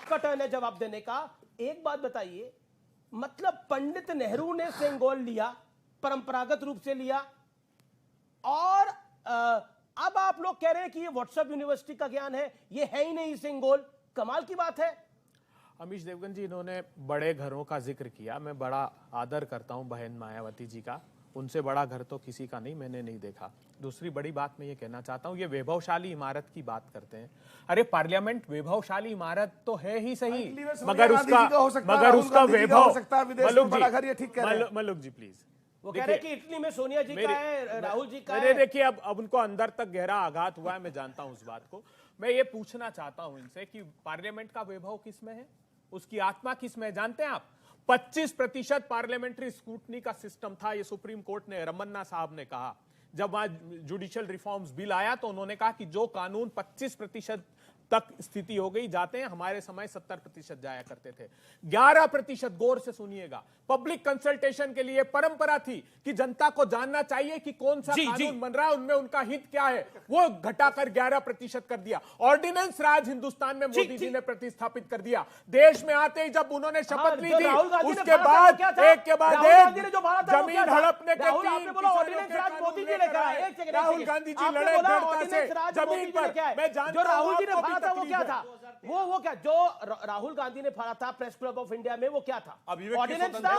आपका टर्न है जवाब देने का। एक बात बताइए, मतलब पंडित नेहरू ने सेंगोल लिया, परंपरागत रूप से लिया, और अब आप लोग कह रहे हैं कि ये व्हाट्सएप यूनिवर्सिटी का ज्ञान है, ये है ही नहीं सेंगोल। कमाल की बात है। अमीश देवगन जी, इन्होंने बड़े घरों का जिक्र किया। मैं बड़ा आदर करता हूं बहन मायावती जी का, उनसे बड़ा घर तो किसी का नहीं, मैंने नहीं देखा। दूसरी बड़ी बात मैं ये कहना चाहता हूं, ये वैभवशाली इमारत की बात करते हैं। अरे पार्लियामेंट वैभवशाली इमारत तो है ही सही, मगर उसका वैभव, मलुक जी प्लीज। वो कह रहे हैं कि इटली में सोनिया जी का है, राहुल जी का मेरे है। देखिए, अब उनको अंदर तक गहरा आघात हुआ है, मैं जानता हूं उस बात को। मैं ये पूछना चाहता हूं इनसे कि पार्लियामेंट का वैभव किसमें है, उसकी आत्मा किसमें है, जानते हैं आप? 25% पार्लियामेंट्री स्क्रूटनी का सिस्टम था, ये सुप्रीम कोर्ट ने, रमन्ना साहब ने कहा। जब आज जुडिशियल रिफॉर्म्स बिल आया तो उन्होंने कहा कि जो कानून 25% तक स्थिति हो गई जाते हैं, हमारे समय 70% जाया करते थे। 11%, गौर से सुनिएगा, पब्लिक कंसल्टेशन के लिए परंपरा थी कि जनता को जानना चाहिए कि कौन सा कानून बन रहा है, उनमें उनका हित क्या है, वो घटाकर 11% कर दिया। ऑर्डिनेंस राज हिंदुस्तान में मोदी जी ने प्रतिस्थापित कर दिया। देश में आते ही जब उन्होंने शपथ ली थी, उसके बाद एक के बाद एक जमीन हड़पने के 3 राहुल गांधी जी लड़े दृढ़ता से जमीन पर। मैं जानता हूं वो क्या था, वो क्या जो राहुल गांधी ने फाड़ा था प्रेस क्लब ऑफ इंडिया में, वो क्या था? ऑर्डिनेंस था,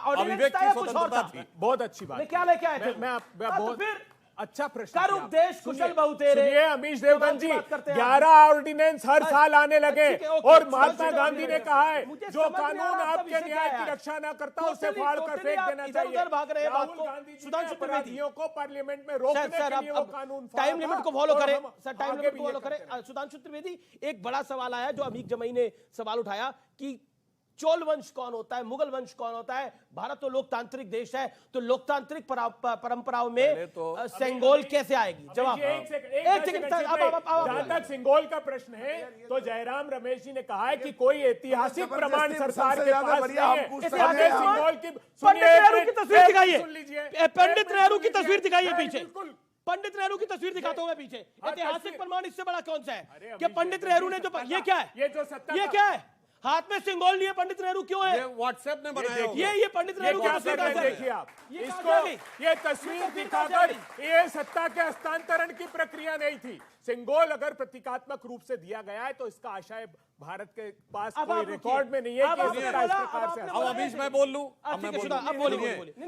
ऑर्डिनेंस था या कुछ और था? बहुत अच्छी बात, क्या लेके आए थे? मैं बहुत अच्छा प्रश्न। कर उपदेश कुशल बहुतेरे। सुनिए अमीश देवगन जी, 11 ऑर्डिनेंस हर साल आने लगे, और महात्मा गांधी ने कहा है जो कानून आपके न्याय की रक्षा न करता उसे फाड़ कर फेंक देना चाहिए। राहुल गांधी जी ने अपराधियों को पार्लियामेंट में रोकने के लिए वो कानून, टाइम लिमिट को फॉलो करें सर, टाइम लिमिट को फॉलो करें। सुधांशु त्रिवेदी, एक बड़ा सवाल आया जो अमीक जमई ने सवाल उठाया कि चोल वंश कौन होता है, मुगल वंश कौन होता है? भारत तो लोकतांत्रिक देश है, तो लोकतांत्रिक परंपराओं में सेंगोल कैसे आएगी? जवाब एक सेकंड। जहां तक सेंगोल का प्रश्न है, तो जयराम रमेश जी ने कहा है कि कोई ऐतिहासिक प्रमाण सरकार के पास नहीं है। सेंगोल की पंडित नेहरू की तस्वीर दिखाइए, पंडित नेहरू की तस्वीर दिखाइए पीछे, पंडित नेहरू की तस्वीर दिखाता हूं मैं पीछे। ऐतिहासिक प्रमाण इससे बड़ा कौन सा है कि पंडित नेहरू ने जो, ये क्या है, ये क्या है? हाथ में सिंगोल नहीं है, पंडित नेहरू क्यों है? ये व्हाट्सएप ने बनाया। ये पंडित नेहरू क्या कर रहे हैं, देखिए आप इसको, ये तस्वीर दिखाकर ये सत्ता के हस्तांतरण की प्रक्रिया नहीं थी। सिंगोल अगर प्रतीकात्मक रूप से दिया गया है तो इसका आशय भारत के पास कोई रिकॉर्ड में नहीं है कि इस प्रकार से। अब अमीश मैं बोल लूं,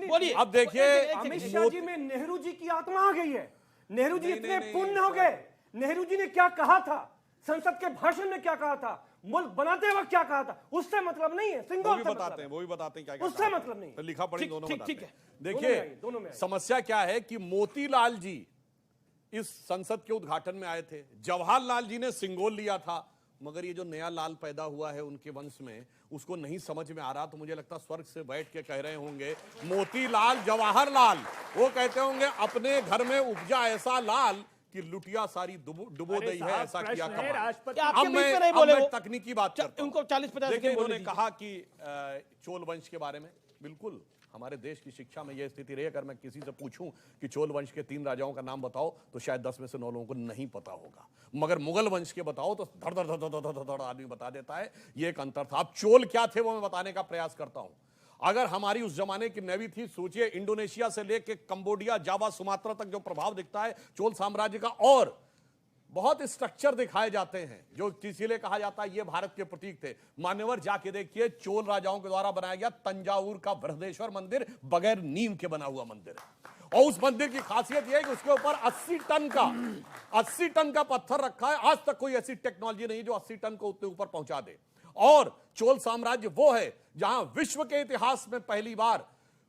बोलिए। अब देखिए, अमित शाह जी में नेहरू जी की आत्मा आ गई है। नेहरू जी इतने पुण्य हो गए। नेहरू जी ने क्या कहा था, संसद के भाषण में क्या कहा था, मुल्क बनाते वक्त क्या कहा था, उससे मतलब नहीं है। सिंगोल वो भी बताते हैं क्या उससे मतलब नहीं, तो लिखा पढ़ी दोनों बताते हैं। दोनों में देखिए समस्या क्या है कि मोतीलाल जी इस संसद के उद्घाटन में आए थे, जवाहरलाल जी ने सिंगोल लिया था, मगर ये जो नया लाल पैदा हुआ है उनके वंश में, उसको नहीं समझ में आ रहा। तो मुझे लगता स्वर्ग से बैठ के कह रहे होंगे मोतीलाल जवाहरलाल, वो कहते होंगे अपने घर में उपजा ऐसा लाल कि लुटिया सारी डुबो गई है, ऐसा किया कमाल। अब मैं तकनीकी बात करता हूं। उनको 40-50 देखिए, उन्होंने कहा कि चोल वंश के बारे में, बिल्कुल हमारे देश की शिक्षा में यह स्थिति रही। अगर मैं किसी से पूछूं कि चोल वंश के 3 राजाओं का नाम बताओ तो शायद 10 में से 9 लोगों को नहीं पता होगा, मगर मुगल वंश के बताओ तो धड़ धड़ धड़ धड़ धड़ धड़ आदमी बता देता है। ये एक अंतर था। अब चोल क्या थे वो मैं बताने का प्रयास करता हूं। अगर हमारी उस जमाने की नेवी थी, सोचिए इंडोनेशिया से लेकर कंबोडिया, जावा, सुमात्रा तक जो प्रभाव दिखता है चोल साम्राज्य का, और बहुत स्ट्रक्चर दिखाए जाते हैं जो इसीलिए कहा जाता है ये भारत के प्रतीक थे। मान्यवर जाके देखिए, चोल राजाओं के द्वारा बनाया गया तंजावुर का बृहदेश्वर मंदिर बगैर नींव के बना हुआ मंदिर है, और उस मंदिर की खासियत यह है कि उसके ऊपर 80 टन का पत्थर रखा है। आज तक कोई ऐसी टेक्नोलॉजी नहीं जो 80 टन को उतने ऊपर पहुंचा दे। और चोल साम्राज्य वो है जहां विश्व के इतिहास में पहली बार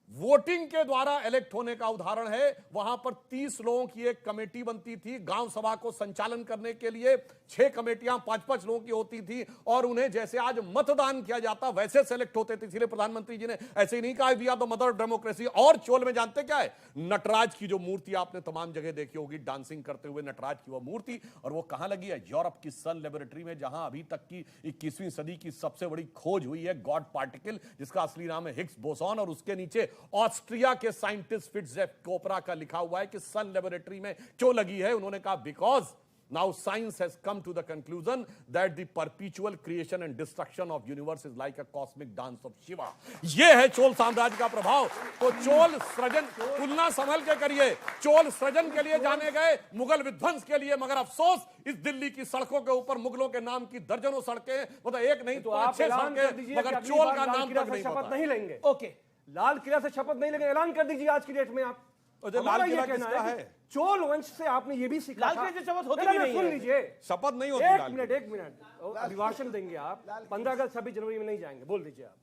वोटिंग के द्वारा इलेक्ट होने का उदाहरण है। वहां पर 30 लोगों की एक कमेटी बनती थी गांव सभा को संचालन करने के लिए। 6 कमेटियां 5-5 लोगों की होती थी, और उन्हें जैसे आज मतदान किया जाता वैसे सेलेक्ट होते थे। इसलिए प्रधानमंत्री जी ने ऐसे ही नहीं कहा we are the mother of democracy. और चोल में जानते क्या है, नटराज की जो मूर्ति आपने तमाम जगह देखी होगी, डांसिंग करते हुए नटराज की वो मूर्ति, और वो कहां लगी है? यूरोप की सन लेबोरेटरी में, जहां अभी तक की 21वीं सदी की सबसे बड़ी खोज हुई है, गॉड पार्टिकल, जिसका असली नाम है हिग्स बोसॉन। और उसके नीचे ऑस्ट्रिया के साइंटिस्ट फिट्जेफ कोपरा का लिखा हुआ है कि सन लेबोरेटरी में क्यों लगी है। उन्होंने कहा because Now science has come to the conclusion that the perpetual creation and destruction of universe is like a cosmic dance of Shiva. ये है चोल साम्राज्य का प्रभाव। तो चोल सृजन, तुलना संभल के करिए, चोल सृजन के लिए जाने गए, मुगल विध्वंस के लिए, मगर अफसोस इस दिल्ली की सड़कों के ऊपर मुगलों के नाम की दर्जनों सड़कें, मतलब एक नहीं तो आप 6 ऐलान कर सड़कें, दीजिए मगर कि चोल अगली का बार नाम लाल तक किला नहीं से शपथ पता। नहीं लेंगे। ओके, लाल किला से शपथ नहीं लेंगे, ऐलान कर दीजिए आज की डेट में आप। और जो हमारा लाल ये किला कहना किसका कि है? चोल वंश से आपने ये भी सीखा लाल था। किले से शपथ होती नहीं, भी नहीं, नहीं सुन है। लीजिए, शपथ नहीं होती एक लाल मिनट किले। एक मिनट, अभिभाषण देंगे आप। 15 अगस्त 26 जनवरी में नहीं जाएंगे, बोल दीजिए आप।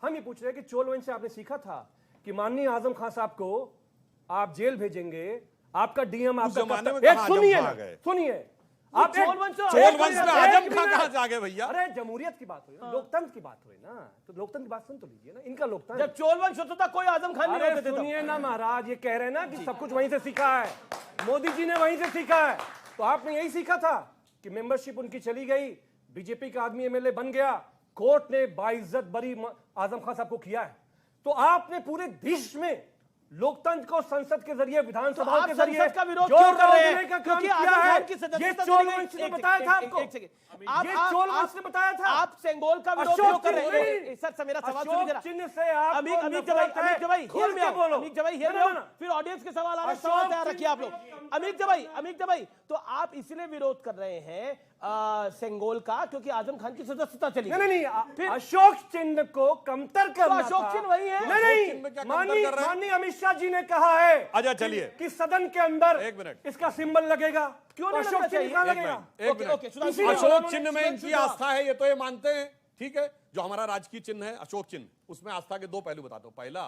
हम ये पूछ रहे हैं कि चोल वंश से आपने सीखा था कि माननीय आजम खान साहब को आप जेल भेजेंगे, आपका डीएम आपका जमाने में एक कहाँ सुनिए आजम ना, खां गए? सुनिए आप चोल वंश से चोल वंश में एक आजम मिनट, खां एक कहाँ मिनट। से आ गए भैया? अरे जमहूरियत की बात हुई, लोकतंत्र की बात हुई ना, तो लोकतंत्र की बात सुन तो लीजिए ना, इनका लोकतंत्र। जब चोल वंश होता था कोई आजम खान नहीं अरे होते थे। सुनिए ना महाराज, ये कह रहे हैं ना कि सब कुछ वहीं से सीखा है, मोदी जी ने वहीं से सीखा है। तो आपने यही सीखा था कि मेंबरशिप उनकी चली गई, बीजेपी का आदमी एमएलए बन गया, कोर्ट ने बाइज्जत बरी आजम खान साहब को किया है। तो आपने पूरे देश में लोकतंत्र को संसद के जरिए, विधानसभा आप के जरिए संसद का विरोध जो क्यों कर रहे रोकने हैं? का काम क्योंकि किया आजम है, खान की ये सदस्यता चोल चली गई। वंश ने एक बताया था सेकंड, आपको। एक सेकंड। ये चोल वंश ने बताया था। आप सेंगोल का विरोध अशोक क्यों कर रहे चिन्ह हैं? सर मेरा सवाल अशोक सुनिए जरा। चिन्ह से आप अमीक जवाई, अमीक जवाई, खोल के बोलो। अमीक जवाई, हियर ना, में ना, आओ। फिर ऑडियंस के सवाल आ रहे हैं, अशोक सवाल तैयार चिन्ह रखिए आप लोग। अमीक जवाई, तो आप इसलिए विरोध कर रहे हैं सेंगोल का क्योंकि आजम खान की सदस्यता चली गई। नहीं, अशोक चिन्ह को कमतर करना अशोक था। चिन्ह वही है। नहीं चिन्ह में क्या नहीं, कमतर कर रहे हैं? माननीय अमित शाह जी ने कहा है अच्छा चलिए, कि सदन के अंदर एक मिनट। इसका सिंबल लगेगा। क्यों नहीं अशोक लगना चिन्ह चाहिए? कहाँ एक लगेगा? मिनट, एक ओके, मिनट। ओके, सुधांशु इसीलिए अशोक उन्होंने चिन्ह में स्पष्ट इनकी कहा। आस्था है, ये तो ये मानते हैं, ठीक है। जो हमारा राजकीय चिन्ह है अशोक चिन्ह, उसमें आस्था के दो पहलू बताता हूं। पहला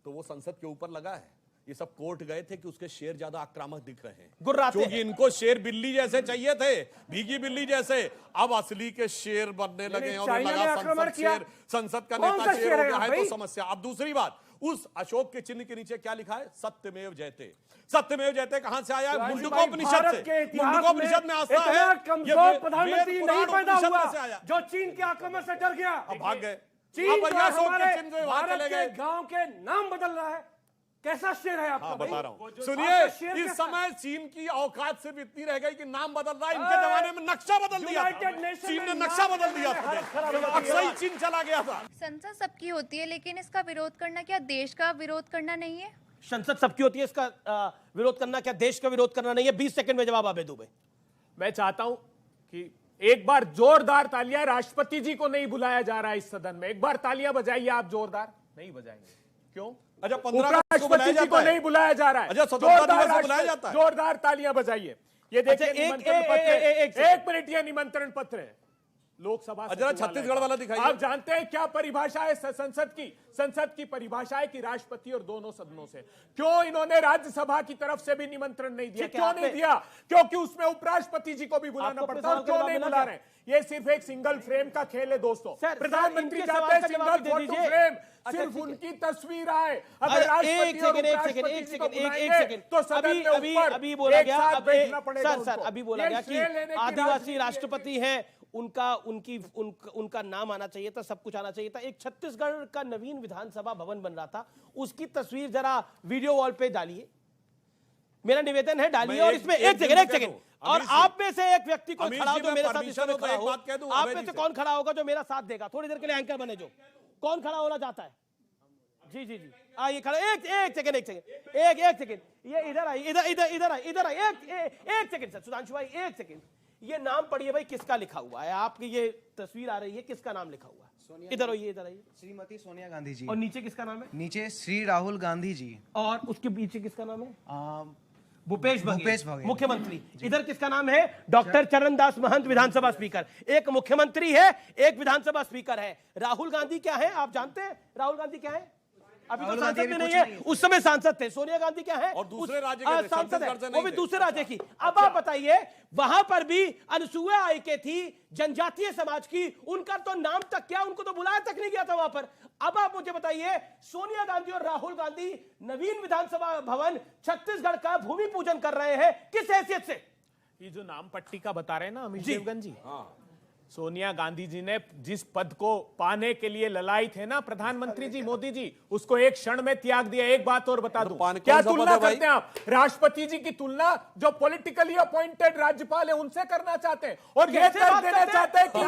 तो वो संसद के ऊपर लगा है, ये सब कोर्ट गए थे कि उसके शेर ज्यादा आक्रामक दिख रहे हैं, गुर्राते क्योंकि हैं। इनको शेर बिल्ली जैसे चाहिए थे, भीगी बिल्ली जैसे। अब असली के शेर बनने लगे हैं, उन्हें चाइना ने लगा आक्रमण संसद किया। शेर, संसद का कौन नेता सा शेर शेर हो है गया यहाँ है, तो भाई? समस्या। अब दूसरी बात, उस अशोक के चिन्ह के नीचे क्या लिखा है? सत्यमेव जयते। सत्यमेव जयते कहां से आया है? मुंडकोपनिषद भारत से। के इतिहास मुंडकोपनिषद में आस्था है। इतना कमजोर प्रधानमंत्री नहीं पैदा उपनिषद में हुआ से आया। जो चीन के आक्रमण से डर गया। अब भाग गए। चीन अब जो भैया अशोक के हमारे चिन्ह से वहां भारत चले के गए। गांव के नाम बदल रहा है। कैसा शेर है आपका? हाँ, भाई? बता रहा हूँ। आपका सुनिए, शेर इस कैसा? समय चीन की औकात सिर्फ इतनी रह गई कि नाम बदल रहा है। इनके जमाने में नक्शा बदल दिया यूनाइटेड था। नेशन चीन ने में नक्शा नाम बदल दिया बदलने में हालत खराब हो था। जाती है। अक्सर ही चीन चला गया था। संसद सबकी होती है, लेकिन इसका विरोध करना क्या देश का विरोध करना नहीं है? संसद सबकी होती है, इसका विरोध करना क्या देश का विरोध करना नहीं है? 20 सेकंड में जवाब आबे दुबे। मैं चाहता हूं कि एक बार जोरदार तालियां, राष्ट्रपति जी को नहीं बुलाया जा रहा है इस सदन में, एक बार तालियां बजाइए आप जोरदार। नहीं बजाएंगे, क्यों? अच्छा, 15 अगस्त को बुलाया उपराष्ट्रपति जी को जाता है। नहीं बुलाया जा रहा है। अच्छा, स्वतंत्रता जोरदार दिवस को बुलाया जाता है। जोरदार तालियां बजाइए। ये देखिए अच्छा, निमंत्रण पत्र है। एक एक मिनट, ये निमंत्रण पत्र है लोकसभा जरा सचिवालय छत्तीसगढ़ का। वाला दिखाइए। आप जानते हैं क्या परिभाषा है संसद की परिभाषा है कि राष्ट्रपति और दोनों सदनों से। क्यों इन्होंने राज्यसभा की तरफ से भी निमंत्रण नहीं दिया? ठीक है, क्यों आप नहीं पे- दिया? क्योंकि उसमें उपराष्ट्रपति जी को भी बुलाना आपको अपने पड़ता है। और सवाल का क्यों जवाब नहीं मिला बुला क्या? रहे? ये सिर्फ एक सिंगल फ्रेम का खेल है दोस्तों। सर, प्रधानमंत्री इनके चाहते सवाल हैं का सिंगल जवाब दे फोटो दीजिए। फ्रेम, अच्छा, सिर्फ ठीक है। उनकी तस्वीर आए। अगर अरे, राष्ट्रपति और एक सेकंड, उपराष्ट्रपति जी को बुलाएंगे, तो सदन में ऊपर अभी बोला एक गया, साथ अब बैठना पड़ेगा सर उनको। अभी बोला ये गया श्रेय लेने कि की आदिवासी राजनीति राष्ट्रपति हैं, उनका नाम आना चाहिए था, सब कुछ आना चाहिए था। एक छत्तीसगढ़ का नवीन विधानसभा भवन बन रहा था, उसकी तस्वीर जरा वीडियो वॉल पे डालिए। मेरा निवेदन है डालिए। और इसमें एक सेकंड और आप में से एक व्यक्ति को खड़ा हो जो मेरे साथ इस समय खड़ा हो। आप में से कौन खड़ा होगा जो मेरा साथ देगा? थोड़ी देर के लिए एंकर बने जो। कौन खड़ा होना चाहता है? जी जी जी, आइए खड़ा। एक सेकंड, ये इधर आई, इधर आई, एक सेकंड सर, सुधांशु भाई एक सेकंड। ये नाम पढ़िए भाई, किसका लिखा हुआ है? आपकी ये तस्वीर आ रही है, किसका नाम लिखा हुआ है? इधर आइए, श्रीमती सोनिया गांधी जी। और नीचे किसका नाम है? नीचे श्री राहुल गांधी जी। और उसके पीछे किसका नाम है? भूपेश भूपेश बघेल। मुख्यमंत्री। इधर किसका नाम है? डॉक्टर चरणदास महंत विधानसभा स्पीकर। एक मुख्यमंत्री है, एक विधानसभा स्पीकर है। राहुल गांधी क्या है आप जानते हैं? राहुल गांधी क्या है? अभी तो राहुल सांसद गांधी भी अभी नहीं कुछ है, नहीं उस समय सांसद थे। सोनिया गांधी क्या है? और दूसरे उस- राज्य के थे, सांसद है, छत्तीसगढ़ से वो नहीं भी थे। दूसरे राज्य की। अब आप बताइए, वहां पर भी अनसुया आइके थी, जनजातीय समाज की, उनका तो नाम तक क्या, उनको तो बुलाया तक नहीं गया था वहां पर। अब आप मुझे बताइए, सोनिया गांधी और राहुल गांधी नवीन विधानसभा भवन छत्तीसगढ़ का भूमि पूजन कर रहे हैं, किस हैसियत से? ये जो नाम पट्टी का बता रहे हैं ना अमित जी। देवगन जी, सोनिया गांधी जी ने जिस पद को पाने के लिए ललाई थे ना प्रधानमंत्री जी मोदी जी, उसको एक क्षण में त्याग दिया। एक बात और बता दूं, पाने क्या कौन सा पद तुलना है भाई? करते हैं आप? राष्ट्रपति जी की तुलना जो पॉलिटिकली अपॉइंटेड राज्यपाल है उनसे करना चाहते हैं, और ये कैसे कर बात देना करते हैं? चाहते हैं कि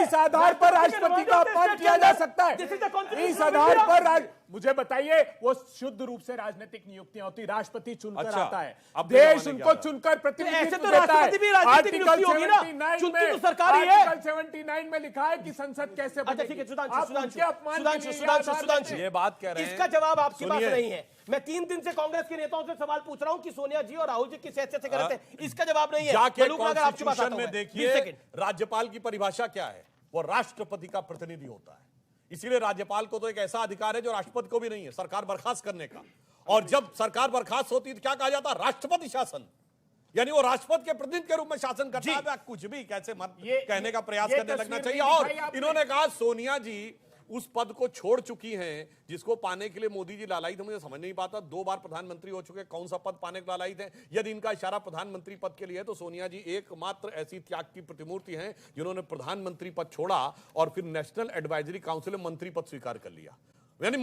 इस आधार पर राष्ट्रपति का अपमान किया जा सकता है। इस आधार पर मुझे बताइए, वो शुद्ध रूप से राजनीतिक नियुक्तियां होती, राष्ट्रपति चुनकर अच्छा, आता है, अब देश जमाने उनको क्या चुनकर ऐसे प्रतिनिधित्व तो देता है। राष्ट्रपति भी राजनीतिक आर्टिकल नियुक्ति होगी ना, 79 चुनती में, तो सरकार ही है। आर्टिकल 79 में लिखा है कि संसद कैसे अच्छा बनेगी। ठीक है, सुधांशु आप सुधांशु उनके अपमान के लिए सुधांशु आधार सुधांशु देते हैं। ये बात कह रहे हैं, इसका जवाब आपके पास सुनिए। नहीं है। मैं 3 दिन से कांग्रेस के नेताओं से सवाल पूछ रहा हूं कि सोनिया जी और राहुल जी किस हैसियत से करते हैं, इसका जवाब नहीं है। जाके मलूक नगर आपके पास आता कॉन्स्टिट्यूशन हूं में मैं। देखिए 20 सेकंड। राज्यपाल की परिभाषा क्या है, वो राष्ट्रपति का प्रतिनिधि होता है। इसीलिए राज्यपाल को तो एक ऐसा अधिकार है जो राष्ट्रपति को भी नहीं है, सरकार बर्खास्त करने का। और जब सरकार बर्खास्त होती है तो क्या कहा जाता है? राष्ट्रपति शासन, यानी वो राष्ट्रपति के प्रतिनिधि के रूप में शासन करता है। अब कुछ भी कैसे मत कहने का प्रयास ये करने लगना तस्वीर चाहिए। भी और दिखाई आपने। इन्होंने कहा सोनिया जी उस पद को छोड़ चुकी हैं जिसको पाने के लिए मोदी जी लालाई थे। मुझे समझ नहीं पाता, 2 बार प्रधानमंत्री हो चुके, कौन सा पद पाने के लालाई थे? यदि इनका इशारा प्रधानमंत्री पद के लिए है तो सोनिया जी एकमात्र ऐसी त्याग की प्रतिमूर्ति हैं जिन्होंने प्रधानमंत्री पद छोड़ा और फिर नेशनल एडवाइजरी काउंसिल में मंत्री पद स्वीकार कर लिया। यानी